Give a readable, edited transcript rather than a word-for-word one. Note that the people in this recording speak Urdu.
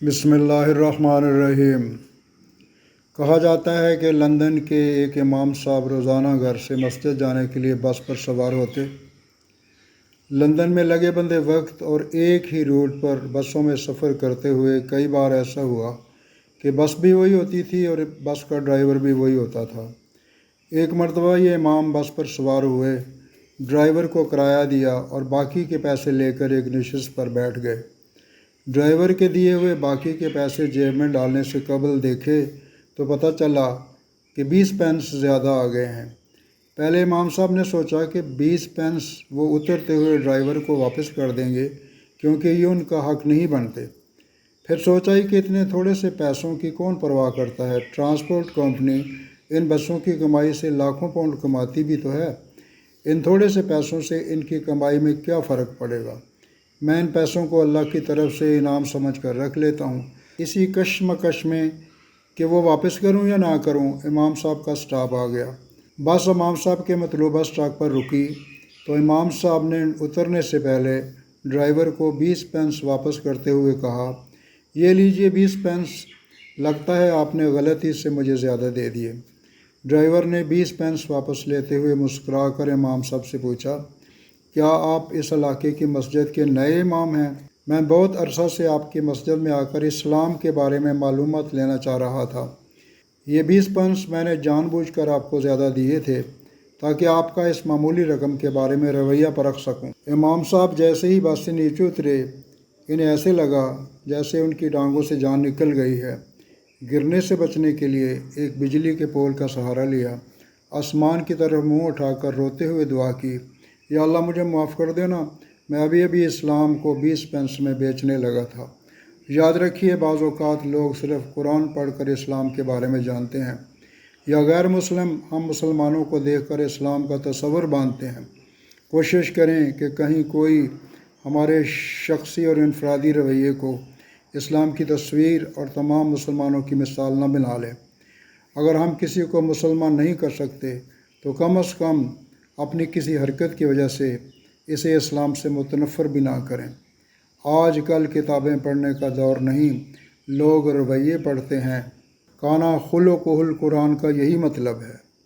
بسم اللہ الرحمن الرحیم۔ کہا جاتا ہے کہ لندن کے ایک امام صاحب روزانہ گھر سے مسجد جانے کے لیے بس پر سوار ہوتے۔ لندن میں لگے بندے وقت اور ایک ہی روٹ پر بسوں میں سفر کرتے ہوئے کئی بار ایسا ہوا کہ بس بھی وہی ہوتی تھی اور بس کا ڈرائیور بھی وہی ہوتا تھا۔ ایک مرتبہ یہ امام بس پر سوار ہوئے، ڈرائیور کو کرایہ دیا اور باقی کے پیسے لے کر ایک نشست پر بیٹھ گئے۔ ڈرائیور کے دیے ہوئے باقی کے پیسے جیب میں ڈالنے سے قبل دیکھے تو پتہ چلا کہ 20 پینس زیادہ آ گئے ہیں۔ پہلے امام صاحب نے سوچا کہ 20 پینس وہ اترتے ہوئے ڈرائیور کو واپس کر دیں گے کیونکہ یہ ان کا حق نہیں بنتے۔ پھر سوچا ہی کہ اتنے تھوڑے سے پیسوں کی کون پرواہ کرتا ہے، ٹرانسپورٹ کمپنی ان بسوں کی کمائی سے لاکھوں پاؤنڈ کماتی بھی تو ہے، ان تھوڑے سے پیسوں سے ان کی کمائی میں کیا فرق پڑے گا، میں ان پیسوں کو اللہ کی طرف سے انعام سمجھ کر رکھ لیتا ہوں۔ اسی کشمکش میں کہ وہ واپس کروں یا نہ کروں، امام صاحب کا سٹاپ آ گیا۔ بس امام صاحب کے مطلوبہ سٹاپ پر رکی تو امام صاحب نے اترنے سے پہلے ڈرائیور کو 20 پینس واپس کرتے ہوئے کہا، یہ لیجئے 20 پینس، لگتا ہے آپ نے غلطی سے مجھے زیادہ دے دیے۔ ڈرائیور نے 20 پینس واپس لیتے ہوئے مسکرا کر امام صاحب سے پوچھا، کیا آپ اس علاقے کی مسجد کے نئے امام ہیں؟ میں بہت عرصہ سے آپ کی مسجد میں آ کر اسلام کے بارے میں معلومات لینا چاہ رہا تھا۔ یہ 20 پینس میں نے جان بوجھ کر آپ کو زیادہ دیے تھے تاکہ آپ کا اس معمولی رقم کے بارے میں رویہ پرکھ سکوں۔ امام صاحب جیسے ہی بس سے نیچے اترے، انہیں ایسے لگا جیسے ان کی ٹانگوں سے جان نکل گئی ہے۔ گرنے سے بچنے کے لیے ایک بجلی کے پول کا سہارا لیا، آسمان کی طرف منہ اٹھا کر روتے ہوئے دعا کی، یا اللہ مجھے معاف کر دینا، میں ابھی اسلام کو 20 پینس میں بیچنے لگا تھا۔ یاد رکھیے، بعض اوقات لوگ صرف قرآن پڑھ کر اسلام کے بارے میں جانتے ہیں، یا غیر مسلم ہم مسلمانوں کو دیکھ کر اسلام کا تصور باندھتے ہیں۔ کوشش کریں کہ کہیں کوئی ہمارے شخصی اور انفرادی رویے کو اسلام کی تصویر اور تمام مسلمانوں کی مثال نہ بنا لیں۔ اگر ہم کسی کو مسلمان نہیں کر سکتے تو کم از کم اپنی کسی حرکت کی وجہ سے اسے اسلام سے متنفر بھی نہ کریں۔ آج کل کتابیں پڑھنے کا دور نہیں، لوگ رویے پڑھتے ہیں۔ کانا خلقہ القرآن کا یہی مطلب ہے۔